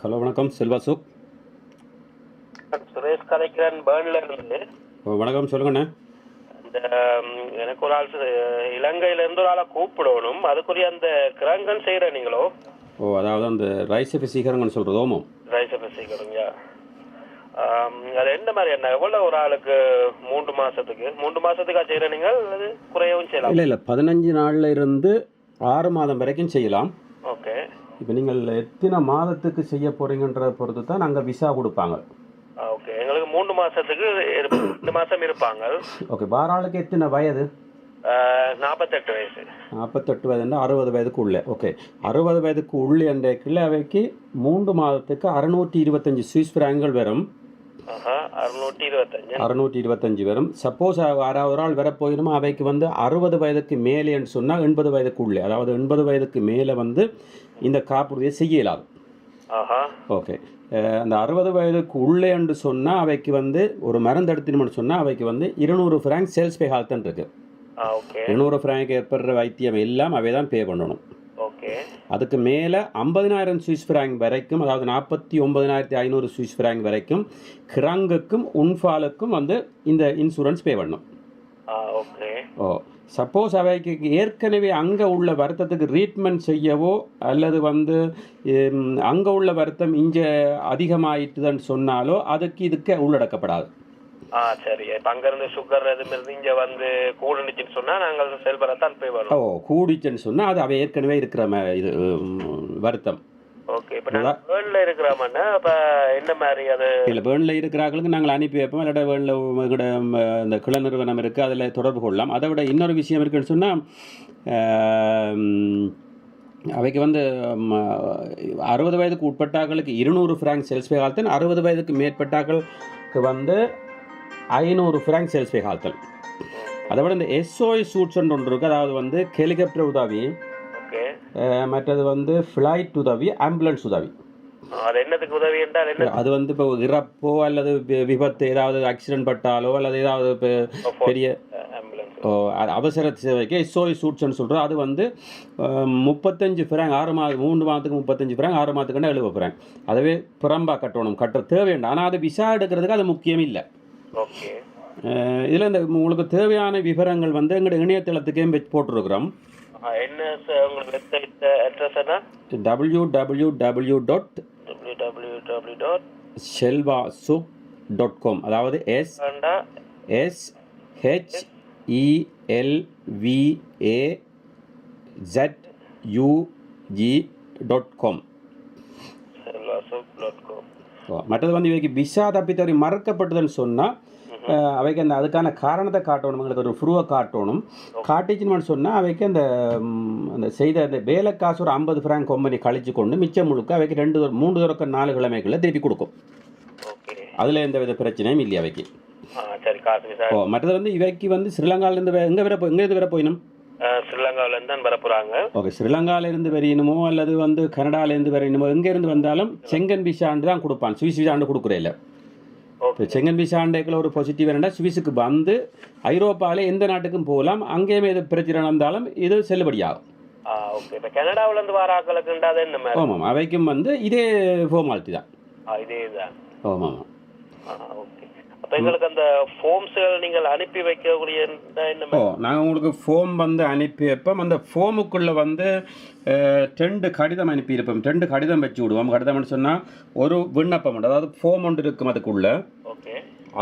Hello வணக்கம் Selva souk. Suresh கலைக்கிறன் பேர்ன்ல இருந்து. வணக்கம் சொல்லுங்கண்ணே. இந்த எனக்கு ஒரு ஆள் இலங்கையில இருந்து ஒரு ஆளை கூப்பிடணும், அதுக்குரிய அந்த கிரங்கன் செய்யற நீங்களோ? அதாவது அந்த ரைஸ் சீக்கிரங்கன்னு சொல்கிறது ஓமம் ரைஸ் சீக்கிரங்க. அது என்ன மாதிரி என்ன எவ்வளோ ஒரு ஆளுக்கு 3 மாசத்துக்கா செய்யற நீங்கள் அல்லது குறையவும் செய்யலாம்? இல்லை 15 நாளில் இருந்து 6 மாதம் வரைக்கும் செய்யலாம். ஓகே. இப்போ நீங்கள் எத்தனை மாதத்துக்கு செய்ய போகிறீங்கன்றதை பொறுத்து தான் நாங்கள் விசா கொடுப்பாங்க. ஓகே, எங்களுக்கு 3 மாசத்துக்கு 2 மாசம் இருப்பாங்க. ஓகே, வாராளுக்கு எத்தனை வயது? 48 வயசு. 48 வயதுன்னா 60 வயதுக்கு உள்ளே. ஓகே, 60 வயதுக்கு உள்ளே என்ற கிளைவைக்கு 3 மாதத்துக்கு 625 சுவிஸ் பிராங்குகள் வரும். 625 வரும். சப்போஸ் யாராவது ஒரு ஆள் வர போயிடுமோ அவைக்கு 60 வயதுக்கு மேலேன்னு சொன்னால் 80 வயதுக்கு உள்ளே, அதாவது 80 வயதுக்கு மேலே இந்த காப்புறுதியை செய்ய இயலாது. ஓகே, அந்த 60 வயதுக்கு உள்ளே என்று சொன்னால் அவைக்கு ஒரு மருந்து எடுத்துன்னு சொன்னால் அவைக்கு 200 ஃப்ராங்க் சேல்ஸ் பே ஹால்த்தன் இருக்கு. 200 ஃப்ராங்க் ஏற்படுற வைத்தியம் எல்லாம் அவை தான் பே பண்ணணும். அதுக்கு மேலே 50,000 சுவிஸ் பிராங்க் வரைக்கும், அதாவது 49,500 சுவிஸ் பிராங்க் வரைக்கும் கிரங்குக்கும் உன்ஃபாலுக்கும் இந்த இன்சூரன்ஸ் பே பண்ணணும். சப்போஸ் அவைக்கு ஏற்கனவே அங்கே உள்ள வருத்தத்துக்கு ட்ரீட்மெண்ட் செய்யவோ அல்லது அங்கே உள்ள வருத்தம் இங்கே அதிகமாயிட்டுதுன்னு சொன்னாலோ அதுக்கு இதுக்கு உள்ளடக்கப்படாது. சரி, இப்போ அங்கேருந்து சுகர் எதுவும் இங்கே கூடுனுச்சுன்னு சொன்னால் நாங்கள் செயல்படத்தான் போய் வரோம். கூடிச்சுன்னு சொன்னால் அது அவை ஏற்கனவே இருக்கிற இது வருத்தம். ஓகே, இப்போ நாங்கள் பேர்னில் இருக்கிறோம்னா இப்போ என்ன மாதிரி அது? இல்லை, பேர்னில் இருக்கிறாங்களுக்கு நாங்கள் அனுப்பி வைப்போம். இல்லாட்ட பேர்னில் இந்த கிளை நிறுவனம் இருக்குது, அதில் தொடர்பு கொள்ளலாம். அதை விட இன்னொரு விஷயம் இருக்குன்னு சொன்னால் அவைக்கு 60 வயதுக்கு உட்பட்டாக்களுக்கு 200 ஃப்ராங்க் சேல்ஸ் பே காலத்தன், 60 வயதுக்கு மேற்பட்டாக்களுக்கு 500 ஃப்ராங்க் சேல்ஸ் பே காலத்தல். அதை விட இந்த SOS சூட்ஸ் ஒன்று இருக்குது, அதாவது ஹெலிகாப்டர் உதவி, மற்றது ஃப்ளைட் உதவி, ஆம்புலன்ஸ் உதவி. அது இப்போ இறப்போ அல்லது விபத்து ஏதாவது ஆக்சிடென்ட் பட்டாலோ அல்லது ஏதாவது பெரிய அவசர சேவைக்கு SOS சூட்ஸ்ன்னு சொல்கிறோம். அது 35 ஃப்ராங்க் 6 மாதம், 3 மாதத்துக்கு 35 ஃப்ராங்க், 6 மாதத்துக்குன்னா 70 ஃப்ராங்க். அதுவே புறம்பா கட்டணும், கட்ட தேவையுண்டு. ஆனால் அது விசா எடுக்கிறதுக்கு அது முக்கியம் இல்லை. இதில் இந்த உங்களுக்கு தேவையான விவரங்கள் எங்களோட இணையதளத்துக்கே போட்டிருக்கிறோம். www.selvasuk.com, அதாவது SHELVAZUG.com. மற்றது இவைக்கு விசா தப்பித்தவரை மறக்கப்பட்டதுன்னு சொன்னால் அவைக்கு அதுக்கான காரணத்தை காட்டணும், எங்களுக்கு ஒரு ப்ரூவை காட்டணும். காட்டிச்சுன்னு சொன்னால் அவைக்கு அந்த செய்த அந்த வேலை காசு ஒரு 50 ஃப்ராங்க் கம்பெனி கழிச்சு கொண்டு மிச்சம் முழுக்க அவைக்கு 3 4 கிழமைகளில் திருப்பி கொடுக்கும். அதில் எந்த வித பிரச்சனையும் இல்லை அவைக்கு. மற்றது இவைக்கு ஸ்ரீலங்காவிலேருந்து எங்கேருந்து வர போயினும்? ஸ்ரீலங்காவிலேருந்து தான் வர போகிறாங்க. ஓகே, ஸ்ரீலங்காவிலேருந்து வரையணுமோ அல்லது கனடாவிலேருந்து வரையணுமோ எங்கேருந்து வந்தாலும் செங்கன் விசாண்டு தான் கொடுப்பான், சுவிஸ் விசாண்டு கொடுக்குறே இல்லை. செங்கன் விசாண்டேக்கில் ஒரு பாசிட்டிவ் என்னென்னா சுவிஸுக்கு ஐரோப்பாவில் எந்த நாட்டுக்கும் போகலாம், அங்கேயுமே எது பிரச்சனை நடந்தாலும் இது செல்லுபடியாகும். ஆமாம், அவைக்கும் இதே ஃபார்மாலிட்டி தான். ஆமாம். எங்களுக்கு அந்த ஃபார்ம்ஸ்கள் நீங்கள் அனுப்பி வைக்கக்கூடிய நாங்கள் உங்களுக்கு ஃபார்ம் அனுப்பி வைப்போம். அந்த ஃபார்முக்குள்ளே 2 கடிதம் அனுப்பியிருப்போம். 2 கடிதம் வச்சு விடுவோம். கடிதம்னு சொன்னால் ஒரு விண்ணப்பம் உண்டு, அதாவது ஃபார்ம் ஒன்று இருக்கும் அதுக்குள்ள.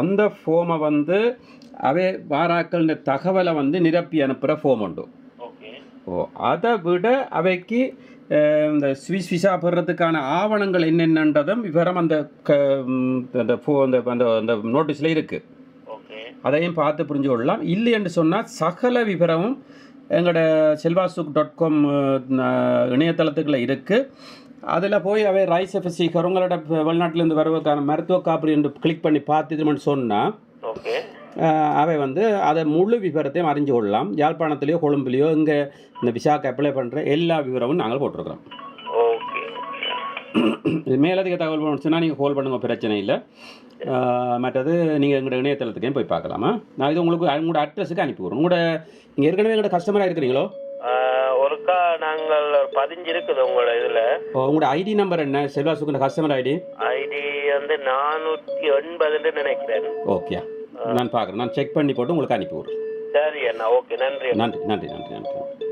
அந்த ஃபார்மை அவை வாராக்கள் தகவலை நிரப்பி அனுப்புகிற ஃபார்ம் உண்டு. அதை விட அவைக்கு இந்த சுவிஸ் விசா பெறுறதுக்கான ஆவணங்கள் என்னென்னன்றதும் விவரம் அந்த நோட்டீஸில் இருக்குது. அதையும் பார்த்து புரிஞ்சு கொள்ளலாம். இல்லை என்று சொன்னால் சகல விவரமும் எங்களோட selvasuk.com இணையதளத்துக்குள்ள இருக்குது. அதில் போய் அவை ரைஸ் சீக்கர் உங்களோட வெளிநாட்டிலேருந்து வருவதற்கான மருத்துவ காப்பீடு என்று கிளிக் பண்ணி பார்த்துட்டு சொன்னால் அவை அதை முழு விவரத்தையும் அறிஞ்சு கொள்ளலாம். யாழ்ப்பாணத்துலேயோ கொழும்புலையோ இங்கே இந்த விசாக்கு அப்ளை பண்ணுற எல்லா விவரமும் நாங்கள் போட்டிருக்கிறோம். இது மேலதிக தகவல் பண்ணணும்னா நீங்கள் கால் பண்ணுங்க, பிரச்சனை இல்லை. மற்றது நீங்கள் எங்களோட இணையதளத்துக்கே போய் பார்க்கலாமா. நான் இது உங்களுக்கு உங்களோட அட்ரஸுக்கு அனுப்பி விடுறோம். இங்கே ஏற்கனவே எங்களோட கஸ்டமராக இருக்கிறீங்களோ? ஒருக்கா நாங்கள் 15 இருக்குது உங்களோட இதுல. உங்களோட ஐடி நம்பர் என்ன? செல்வா சுகுந்த கஸ்டமர் ஐடி ஐடி வந்து 480 நினைக்கிறேன். ஓகே, நான் பார்க்குறேன். நான் செக் பண்ணி போட்டு உங்களுக்கு அனுப்பி விடுறேன். சரி அண்ணா, ஓகே, நன்றி. நன்றி நன்றி நன்றி நன்றி.